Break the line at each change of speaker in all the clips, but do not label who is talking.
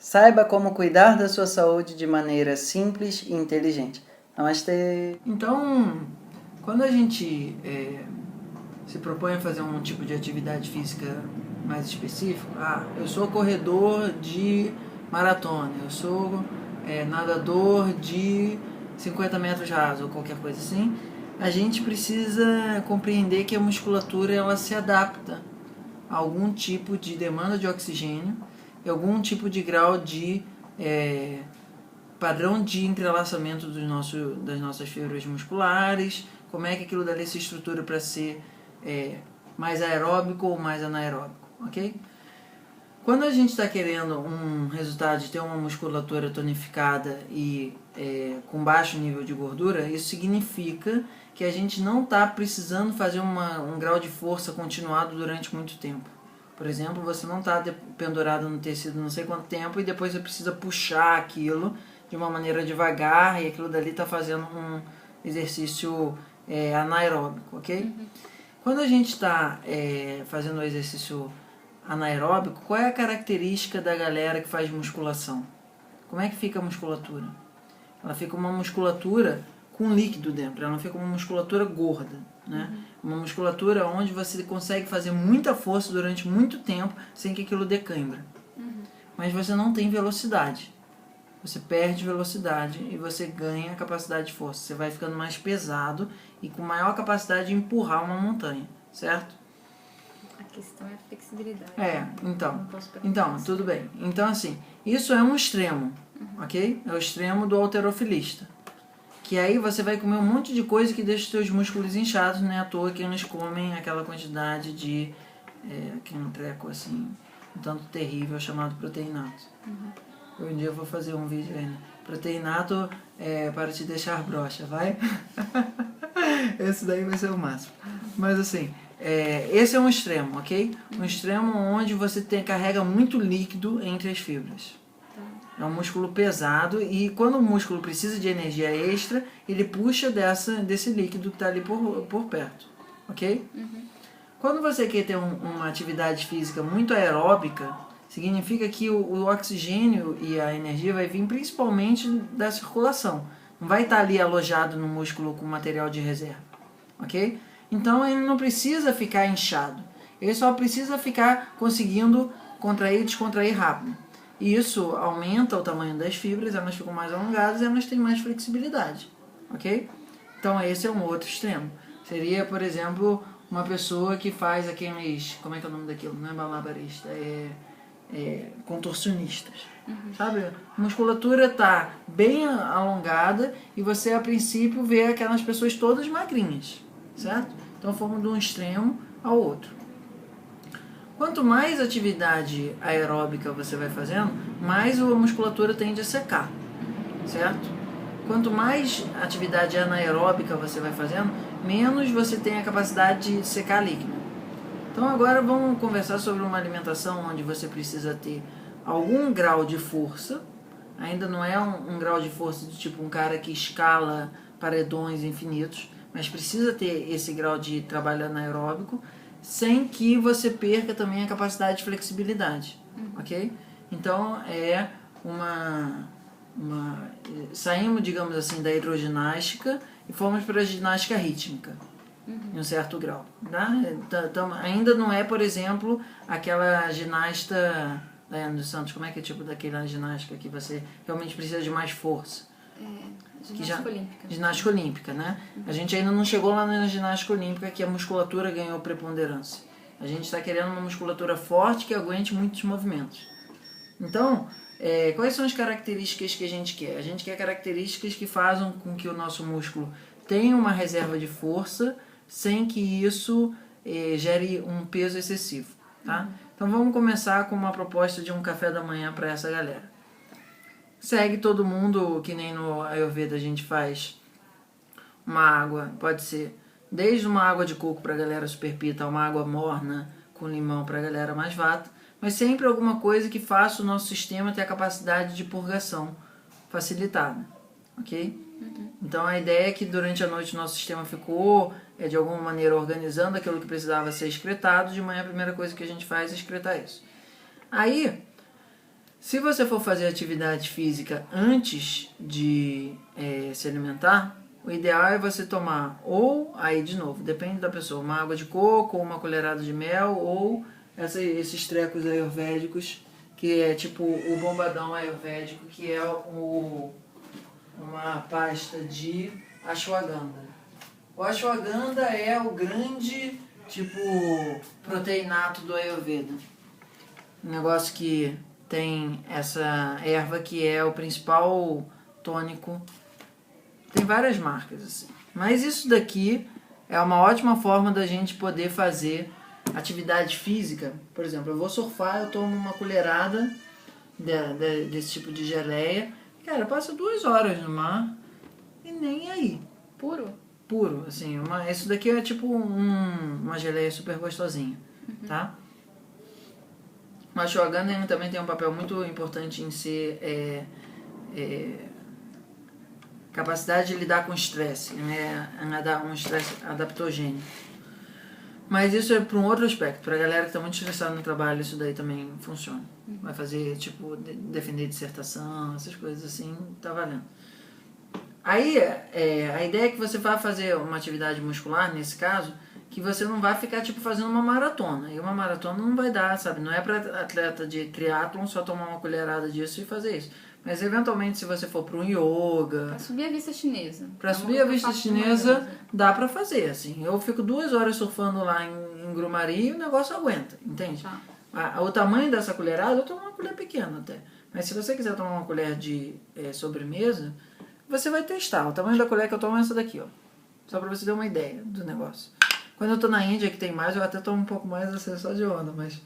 Saiba como cuidar da sua saúde de maneira simples e inteligente. Namastê!
Então, quando a gente se propõe a fazer um tipo de atividade física mais específico, eu sou corredor de maratona, eu sou nadador de 50 metros rasos ou qualquer coisa assim, a gente precisa compreender que a musculatura ela se adapta a algum tipo de demanda de oxigênio e algum tipo de grau de padrão de entrelaçamento das nossas fibras musculares, como é que aquilo dali se estrutura para ser mais aeróbico ou mais anaeróbico, ok? Quando a gente está querendo um resultado de ter uma musculatura tonificada e com baixo nível de gordura, isso significa que a gente não está precisando fazer um grau de força continuado durante muito tempo. Por exemplo, você não está pendurado no tecido não sei quanto tempo e depois você precisa puxar aquilo de uma maneira devagar e aquilo dali está fazendo um exercício anaeróbico, ok? Uhum. Quando a gente está fazendo o exercício anaeróbico, qual é a característica da galera que faz musculação? Como é que fica a musculatura? Ela fica uma musculatura com líquido dentro, ela não fica uma musculatura gorda, né? Uhum. Uma musculatura onde você consegue fazer muita força durante muito tempo sem que aquilo dê cãibra. Uhum. Mas você não tem velocidade. Você perde velocidade e você ganha capacidade de força. Você vai ficando mais pesado e com maior capacidade de empurrar uma montanha, certo?
A questão é a flexibilidade.
Então, tudo bem. Então, assim, isso é um extremo, ok? É o extremo do halterofilista. Que aí você vai comer um monte de coisa que deixa os seus músculos inchados, não é à toa que eles comem aquela quantidade de... aquele treco, assim, um tanto terrível chamado proteinato. Uhum. Um dia eu vou fazer um vídeo ainda. Proteinato para te deixar broxa, vai? Esse daí vai ser o máximo. Mas assim, esse é um extremo, ok? Um extremo onde você carrega muito líquido entre as fibras. É um músculo pesado e quando o músculo precisa de energia extra, ele puxa desse líquido que está ali por perto, ok? Uhum. Quando você quer ter uma atividade física muito aeróbica, significa que o oxigênio e a energia vai vir principalmente da circulação. Não vai estar ali alojado no músculo com material de reserva, ok? Então ele não precisa ficar inchado. Ele só precisa ficar conseguindo contrair e descontrair rápido. E isso aumenta o tamanho das fibras, elas ficam mais alongadas e elas têm mais flexibilidade, ok? Então esse é um outro extremo. Seria, por exemplo, uma pessoa que faz aqueles... Como é que é o nome daquilo? Não é malabarista, contorcionistas. Uhum. Sabe? A musculatura está bem alongada e você, a princípio, vê aquelas pessoas todas magrinhas, certo? Então, formam de um extremo ao outro. Quanto mais atividade aeróbica você vai fazendo, mais a musculatura tende a secar, certo? Quanto mais atividade anaeróbica você vai fazendo, menos você tem a capacidade de secar líquido. Então agora vamos conversar sobre uma alimentação onde você precisa ter algum grau de força. Ainda não é um grau de força de tipo um cara que escala paredões infinitos, mas precisa ter esse grau de trabalho anaeróbico, sem que você perca também a capacidade de flexibilidade, ok? Então saímos, digamos assim, da hidroginástica e fomos para a ginástica rítmica, em um certo grau. Né? Então, ainda não é, por exemplo, aquela ginasta Daiane dos Santos, como é que é tipo daquela ginástica que você realmente precisa de mais força?
Ginástica olímpica.
Ginástica olímpica, né? A gente ainda não chegou lá na ginástica olímpica que a musculatura ganhou preponderância. A gente está querendo uma musculatura forte que aguente muitos movimentos. Então, quais são as características que a gente quer? A gente quer características que façam com que o nosso músculo tenha uma reserva de força sem que isso gere um peso excessivo, tá? Então vamos começar com uma proposta de um café da manhã para essa galera. Segue todo mundo, que nem no Ayurveda a gente faz uma água, pode ser desde uma água de coco para a galera super pita, uma água morna com limão para a galera mais vata, mas sempre alguma coisa que faça o nosso sistema ter a capacidade de purgação facilitada, ok? Então a ideia é que durante a noite o nosso sistema ficou de alguma maneira organizando aquilo que precisava ser excretado, de manhã a primeira coisa que a gente faz é excretar isso. Aí, Se você for fazer atividade física antes de se alimentar, o ideal é você tomar, ou, aí de novo, depende da pessoa, uma água de coco, ou uma colherada de mel, ou esses trecos ayurvédicos, que é tipo o bombadão ayurvédico, que é uma pasta de ashwagandha. O ashwagandha é o grande, tipo, proteinato do Ayurveda. Um negócio que tem essa erva que é o principal tônico. Tem várias marcas, assim. Mas isso daqui é uma ótima forma da gente poder fazer atividade física. Por exemplo, eu vou surfar, eu tomo uma colherada desse tipo de geleia. Cara, passa 2 horas no mar e nem aí. Puro, assim. Isso daqui é tipo uma geleia super gostosinha, tá? O ashwagandha também tem um papel muito importante em ser capacidade de lidar com estresse, né? Um estresse adaptogênico. Mas isso é para um outro aspecto. Para a galera que está muito estressada no trabalho, isso daí também funciona. Vai fazer, tipo, defender dissertação, essas coisas assim, tá valendo. Aí, a ideia é que você vai fazer uma atividade muscular, nesse caso, que você não vai ficar, tipo, fazendo uma maratona. E uma maratona não vai dar, sabe? Não é para atleta de triatlon só tomar uma colherada disso e fazer isso. Mas, eventualmente, se você for para um yoga...
Pra subir a vista chinesa.
Para subir a vista chinesa, dá para fazer, assim. Eu fico 2 horas surfando lá em Grumari e o negócio aguenta, entende? Tá. O tamanho dessa colherada, eu tomo uma colher pequena até. Mas se você quiser tomar uma colher de sobremesa, você vai testar. O tamanho da colher que eu tomo é essa daqui, ó. Só para você ter uma ideia do negócio. Quando eu tô na Índia, que tem mais, eu até tomo um pouco mais, assim, só de onda, mas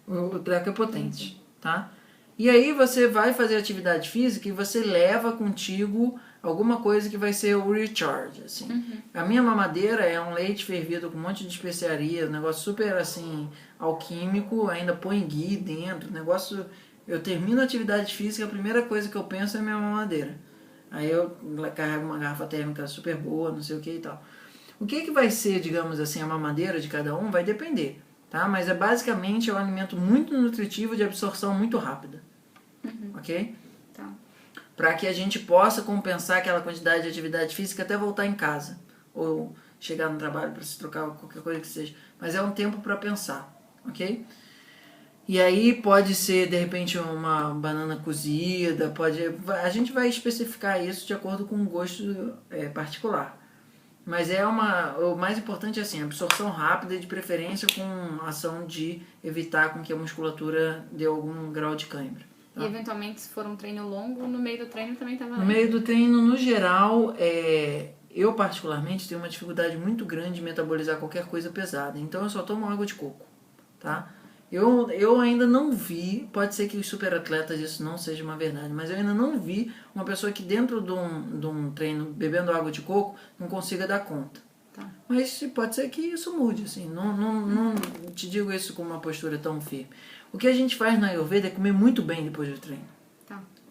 o treco é potente, tá? E aí você vai fazer atividade física e você leva contigo alguma coisa que vai ser o recharge, assim. A minha mamadeira é um leite fervido com um monte de especiaria, um negócio super, assim, alquímico, ainda põe ghee dentro, negócio... Eu termino a atividade física, a primeira coisa que eu penso é minha mamadeira. Aí eu carrego uma garrafa térmica super boa, não sei o que e tal. O que vai ser, digamos assim, a mamadeira de cada um vai depender, tá? Mas basicamente é um alimento muito nutritivo de absorção muito rápida, ok?
Tá.
Para que a gente possa compensar aquela quantidade de atividade física até voltar em casa, ou chegar no trabalho para se trocar, qualquer coisa que seja. Mas é um tempo para pensar, ok? E aí pode ser, de repente, uma banana cozida, a gente vai especificar isso de acordo com um gosto particular. Mas o mais importante é assim, absorção rápida e de preferência com ação de evitar com que a musculatura dê algum grau de cãibra. Tá?
E eventualmente, se for um treino longo, no meio do treino também tá valendo.
No meio do treino, no geral, eu particularmente tenho uma dificuldade muito grande de metabolizar qualquer coisa pesada. Então eu só tomo água de coco, tá? Eu ainda não vi, pode ser que os superatletas isso não seja uma verdade, mas eu ainda não vi uma pessoa que dentro de um treino bebendo água de coco não consiga dar conta.
Tá.
Mas pode ser que isso mude, assim, não te digo isso com uma postura tão firme. O que a gente faz na Ayurveda é comer muito bem depois do treino.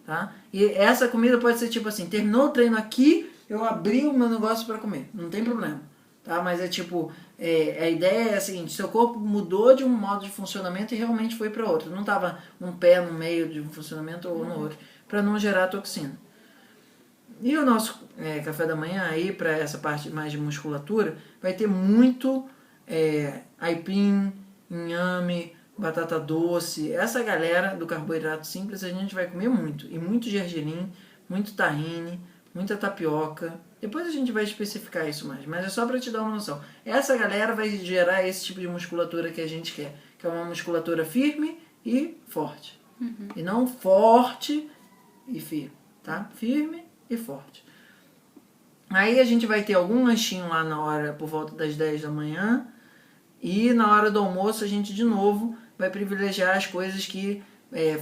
Tá? E essa comida pode ser tipo assim, terminou o treino aqui, eu abri o meu negócio para comer, não tem problema. Tá? Mas é tipo, a ideia é a seguinte, seu corpo mudou de um modo de funcionamento e realmente foi para outro. Não estava um pé no meio de um funcionamento ou no outro, para não gerar toxina. E o nosso café da manhã aí, para essa parte mais de musculatura, vai ter muito aipim, inhame, batata doce. Essa galera do carboidrato simples a gente vai comer muito. E muito gergelim, muito tahine, muita tapioca. Depois a gente vai especificar isso mais, mas é só para te dar uma noção. Essa galera vai gerar esse tipo de musculatura que a gente quer, que é uma musculatura firme e forte. E não forte e firme, tá? Firme e forte. Aí a gente vai ter algum lanchinho lá na hora, por volta das 10 da manhã, e na hora do almoço a gente de novo vai privilegiar as coisas que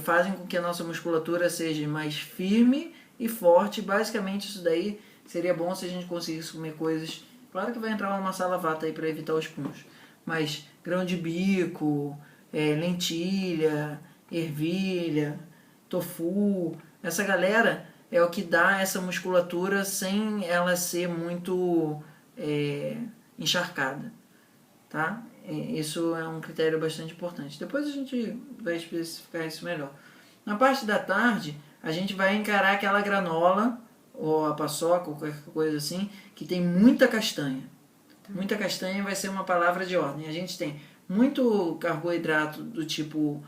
fazem com que a nossa musculatura seja mais firme e forte. Basicamente isso daí seria bom se a gente conseguisse comer coisas... Claro que vai entrar uma salavata aí para evitar os puns. Mas grão de bico, lentilha, ervilha, tofu... Essa galera é o que dá essa musculatura sem ela ser muito encharcada. Tá? Isso é um critério bastante importante. Depois a gente vai especificar isso melhor. Na parte da tarde, a gente vai encarar aquela granola, ou a paçoca, ou qualquer coisa assim, que tem muita castanha. Muita castanha vai ser uma palavra de ordem. A gente tem muito carboidrato do tipo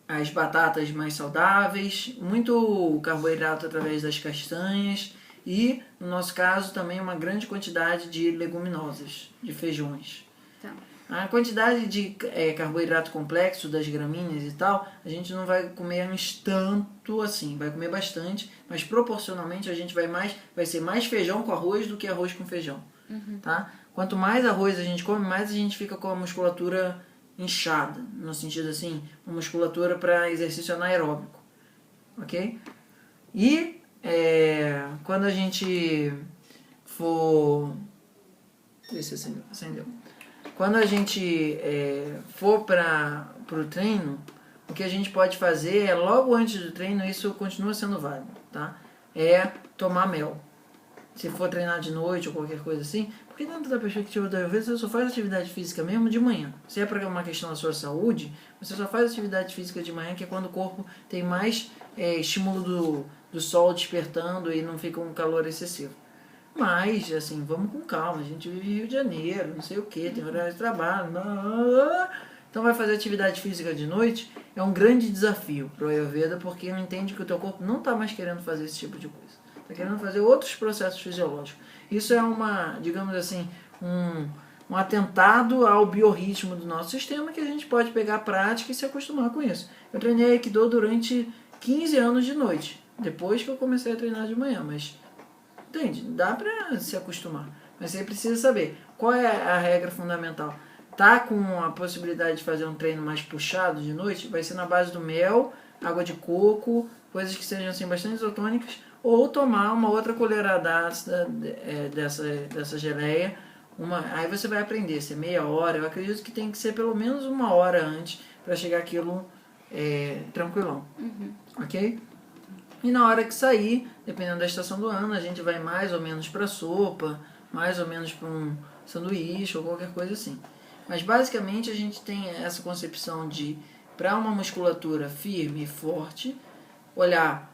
as batatas mais saudáveis, muito carboidrato através das castanhas e, no nosso caso, também uma grande quantidade de leguminosas, de feijões.
Tá.
A quantidade de carboidrato complexo das gramíneas e tal, a gente não vai comer tanto assim, vai comer bastante, mas proporcionalmente a gente vai ser mais feijão com arroz do que arroz com feijão. Tá? Quanto mais arroz a gente come, mais a gente fica com a musculatura inchada, no sentido assim, uma musculatura para exercício anaeróbico, ok? E quando a gente for... Deixa se acendeu. Quando a gente for para o treino, o que a gente pode fazer é, logo antes do treino, isso continua sendo válido, tá? É tomar mel. Se for treinar de noite ou qualquer coisa assim, porque dentro da perspectiva da Ayurveda, você só faz atividade física mesmo de manhã. Se é para uma questão da sua saúde, você só faz atividade física de manhã, que é quando o corpo tem mais estímulo do sol despertando e não fica um calor excessivo. Mas, assim, vamos com calma, a gente vive em Rio de Janeiro, não sei o que, tem horário de trabalho, então vai fazer atividade física de noite, é um grande desafio para o Ayurveda, porque ele entende que o teu corpo não está mais querendo fazer esse tipo de coisa. Está querendo fazer outros processos fisiológicos. Isso é digamos assim, um atentado ao biorritmo do nosso sistema, que a gente pode pegar a prática e se acostumar com isso. Eu treinei Aikido durante 15 anos de noite, depois que eu comecei a treinar de manhã, mas entende? Dá para se acostumar. Mas você precisa saber qual é a regra fundamental. Tá com a possibilidade de fazer um treino mais puxado de noite, vai ser na base do mel, água de coco, coisas que sejam assim bastante isotônicas, ou tomar uma outra colherada dessa geleia. Aí você vai aprender, se é meia hora, eu acredito que tem que ser pelo menos 1 hora antes para chegar aquilo tranquilão. Ok? E na hora que sair, dependendo da estação do ano, a gente vai mais ou menos para sopa, mais ou menos para um sanduíche ou qualquer coisa assim. Mas basicamente a gente tem essa concepção de, para uma musculatura firme e forte, olhar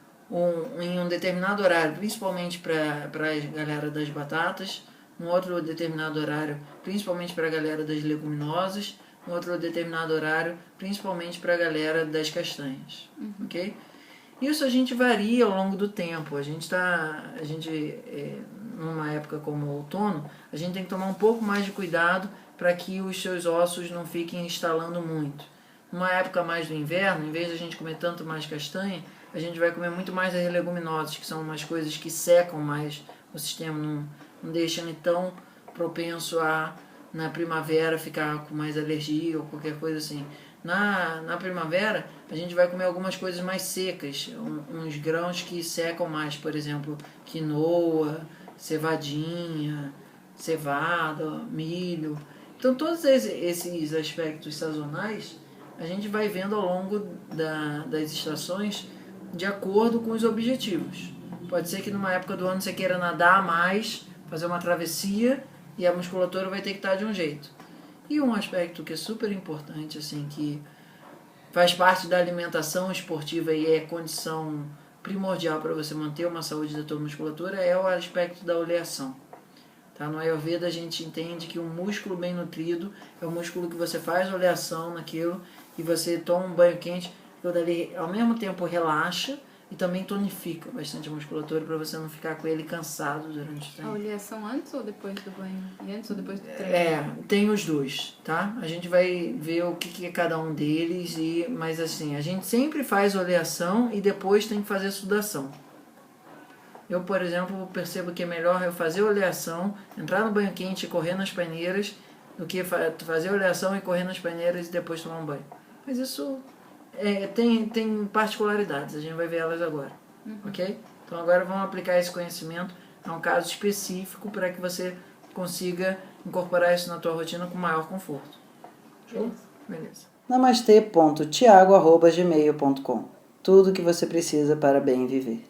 em um determinado horário, principalmente para a galera das batatas, um outro determinado horário, principalmente para a galera das leguminosas, um outro determinado horário, principalmente para a galera das castanhas. Ok? Isso a gente varia ao longo do tempo. Numa época como o outono, a gente tem que tomar um pouco mais de cuidado para que os seus ossos não fiquem estalando muito. Numa época mais do inverno, em vez de a gente comer tanto mais castanha, a gente vai comer muito mais as leguminosas, que são umas coisas que secam mais o sistema, não deixam tão propenso a, na primavera, ficar com mais alergia ou qualquer coisa assim. Na primavera, a gente vai comer algumas coisas mais secas, uns grãos que secam mais, por exemplo, quinoa, cevadinha, cevada, milho. Então, todos esses aspectos sazonais, a gente vai vendo ao longo das estações de acordo com os objetivos. Pode ser que numa época do ano você queira nadar mais, fazer uma travessia, e a musculatura vai ter que estar de um jeito. E um aspecto que é super importante, assim, que faz parte da alimentação esportiva e é condição primordial para você manter uma saúde da tua musculatura, é o aspecto da oleação. Tá? No Ayurveda a gente entende que um músculo bem nutrido é um músculo que você faz oleação naquilo e você toma um banho quente, que dali ao mesmo tempo relaxa e também tonifica bastante a musculatura para você não ficar com ele cansado durante o treino.
A oleação antes ou depois do banho? E antes ou depois do treino?
Tem os dois, tá? A gente vai ver o que é cada um deles, mas assim, a gente sempre faz oleação e depois tem que fazer sudação. Eu, por exemplo, percebo que é melhor eu fazer oleação, entrar no banho quente e correr nas paineiras, do que fazer oleação e correr nas paineiras e depois tomar um banho. Mas isso tem particularidades, a gente vai ver elas agora, ok? Então agora vamos aplicar esse conhecimento a um caso específico para que você consiga incorporar isso na tua rotina com maior conforto. Show? Beleza.
Namastê.tiago@gmail.com. Tudo que você precisa para bem viver.